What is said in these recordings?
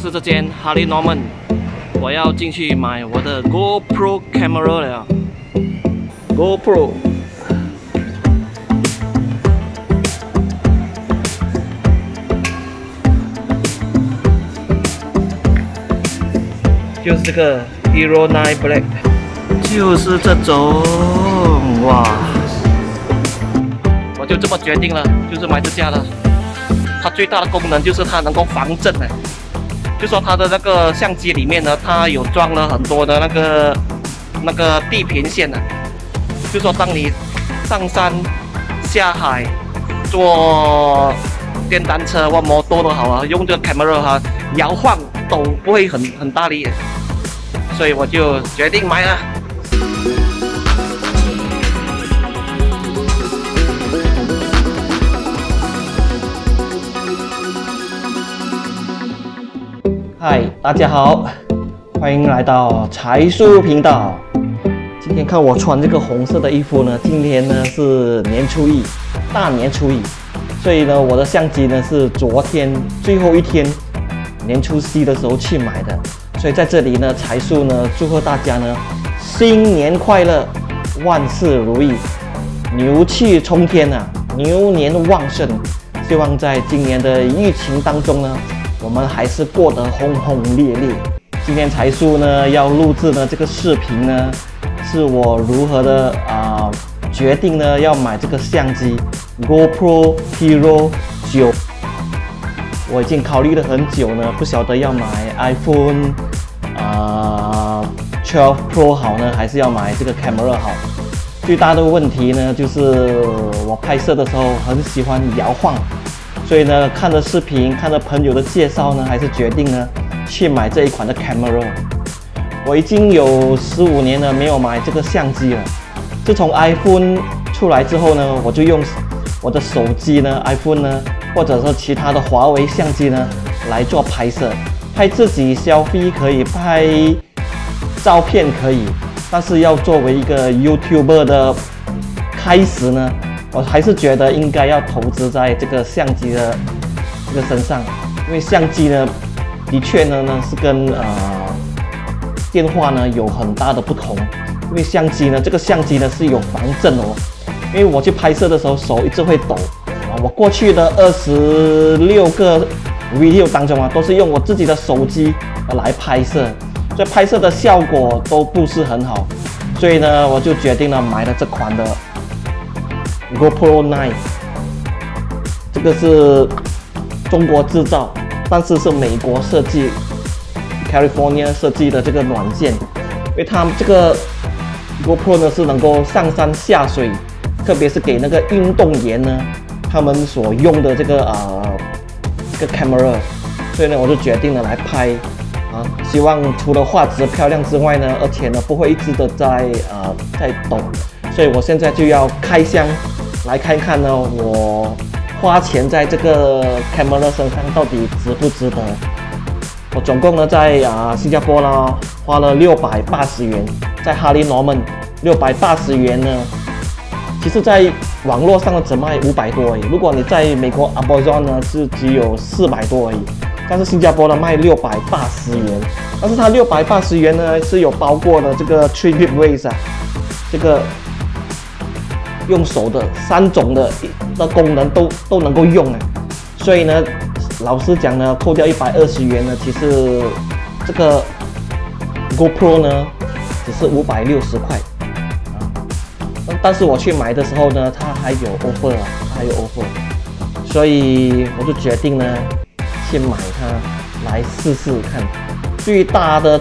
就是这间 Harley Norman， 我要进去买我的 GoPro camera 了。GoPro。 就是这个 Hero 9 Black， 就是这种哇！我就这么决定了，就是买这家了。它最大的功能就是它能够防震的，就说它的那个相机里面呢，它有装了很多的那个地平线的，就说当你上山下海坐电单车或摩托都好啊，用这个 camera 哈，摇晃抖不会很大力。 所以我就决定买了。嗨，大家好，欢迎来到财叔频道。今天看我穿这个红色的衣服呢，今天呢是年初一，大年初一，所以呢我的相机呢是昨天最后一天，年除夕的时候去买的。 所以在这里呢，财叔呢祝贺大家呢新年快乐，万事如意，牛气冲天啊，牛年旺盛。希望在今年的疫情当中呢，我们还是过得轰轰烈烈。今天财叔呢要录制的这个视频呢，是我如何的决定呢要买这个相机 GoPro Hero 9。 我已经考虑了很久呢，不晓得要买 iPhone 12 Pro 好呢，还是要买这个 camera 好。最大的问题呢，就是我拍摄的时候很喜欢摇晃，所以呢，看着视频，看着朋友的介绍呢，还是决定呢去买这一款的 camera。我已经有15年了没有买这个相机了。自从 iPhone 出来之后呢，我就用我的手机呢 ，iPhone 呢。 或者说其他的华为相机呢来做拍摄，拍自己 selfie 可以，拍照片可以，但是要作为一个 YouTuber 的开始呢，我还是觉得应该要投资在这个相机的这个身上，因为相机呢，的确呢是跟电话呢有很大的不同，因为相机呢这个相机呢是有防震哦，因为我去拍摄的时候手一直会抖。 我过去的26个 video 当中啊，都是用我自己的手机来拍摄，所以拍摄的效果都不是很好，所以呢，我就决定了买了这款的 GoPro 9， 这个是中国制造，但是是美国设计 ，California 设计的这个软件，因为它这个 GoPro 呢是能够上山下水，特别是给那个运动员呢。 他们所用的这个camera， 所以呢，我就决定了来拍希望除了画质漂亮之外呢，而且呢不会一直的在抖，所以我现在就要开箱来看看呢，我花钱在这个 camera 身上到底值不值得。我总共呢在新加坡啦花了680元，在 Harley Norman 680元呢。 其实，在网络上呢只卖500多而已。如果你在美国 Amazon 呢，是只有400多而已。但是新加坡呢卖680元，但是它680元呢是有包括了这个 3 grip race 这个用手的3种的功能都能够用啊。所以呢，老实讲呢，扣掉120元呢，其实这个 GoPro 呢只是560块。 但是我去买的时候呢，它还有 offer 所以我就决定呢，先买它来试试看。最大的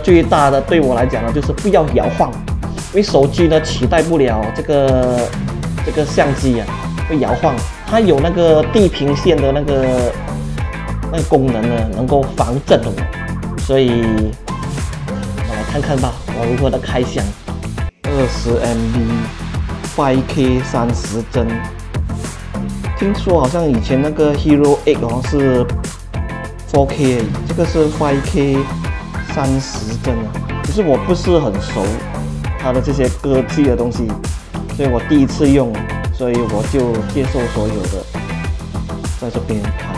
对我来讲呢，就是不要摇晃，因为手机呢取代不了这个相机啊，会摇晃。它有那个地平线的那个功能呢，能够防震哦。所以我来看看吧，我如何的开箱。20 MB。 5K 30帧，听说好像以前那个 Hero 8是 4K 而已，这个是 5K 30帧啊。其实我不是很熟它的这些科技的东西，所以我第一次用，所以我就接受所有的，在这边看。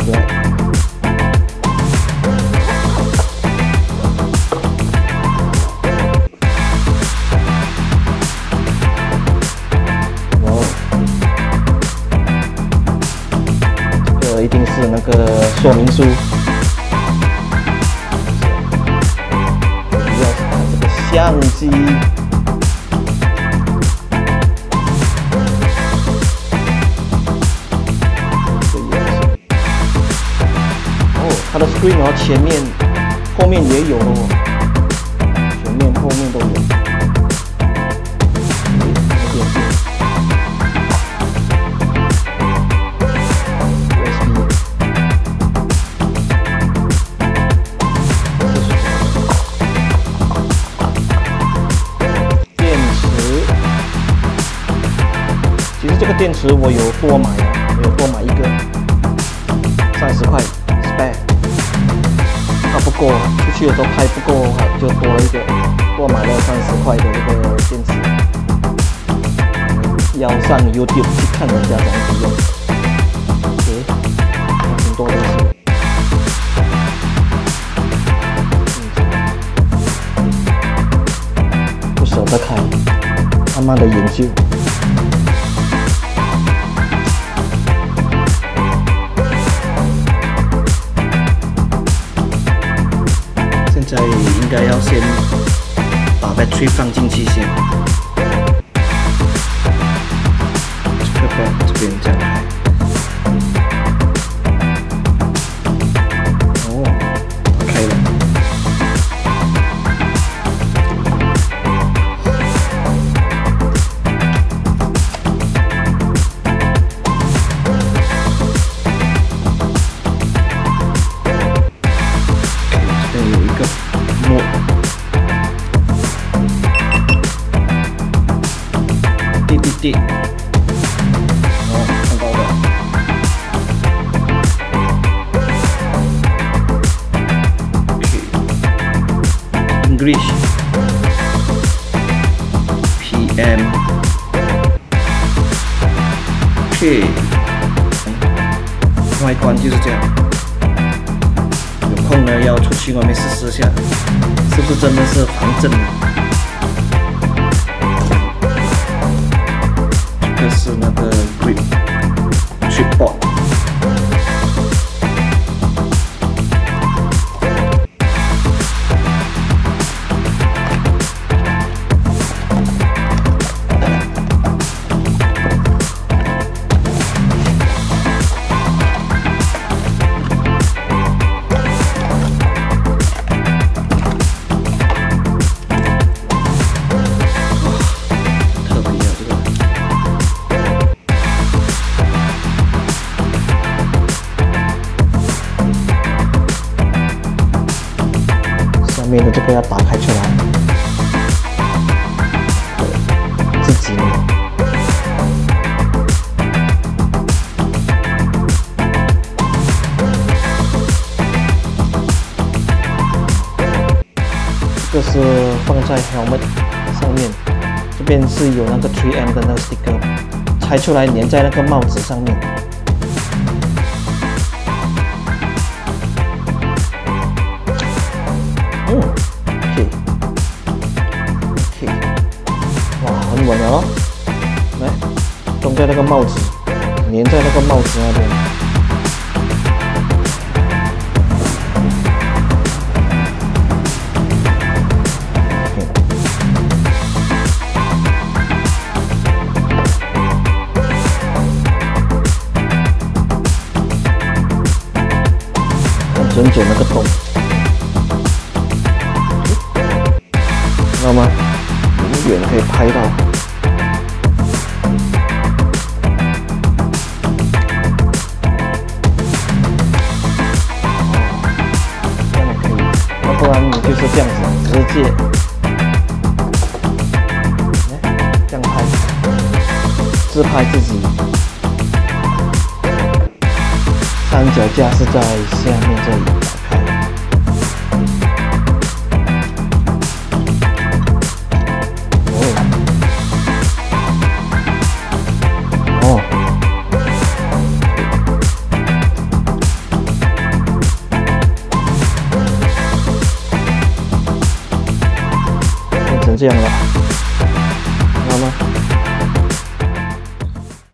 Black。哦，这个一定是那个说明书。主要是看这个相机。 它的 screen 哦，前面、后面也有哦，前面、后面都有。USB， 电池，其实这个电池我有多买啊，我有多买一个，30块 spare。 不够，出去的时候拍不够，就多了一个，多买了30块的这个电池。要上 YouTube 去看人家怎样子用。OK， 挺多东西的。不舍得开，慢慢的研究。 现在应该要先把 battery 放进去先，这边这样开。哦，开了。这边有一个。 墨，滴，哦，看到了。OK， English， PM， OK， 外观就是这样。 有空呢，要出去外面试试下，是不是真的是防震的？这个是那个 grip tripod。上面的这个要打开出来，自己呢，这个是放在 helmet 上面，这边是有那个 3M 的那个 sticker， 拆出来粘在那个帽子上面。 OK， 哇，很稳了哦。来，装在那个帽子，粘在那个帽子那边。看准准那个洞。 知道吗？永远可以拍到。这样也可以，要不然你就是这样子，直接，这样拍，自拍自己。三脚架是在下面这里打开。成这样了，看到吗？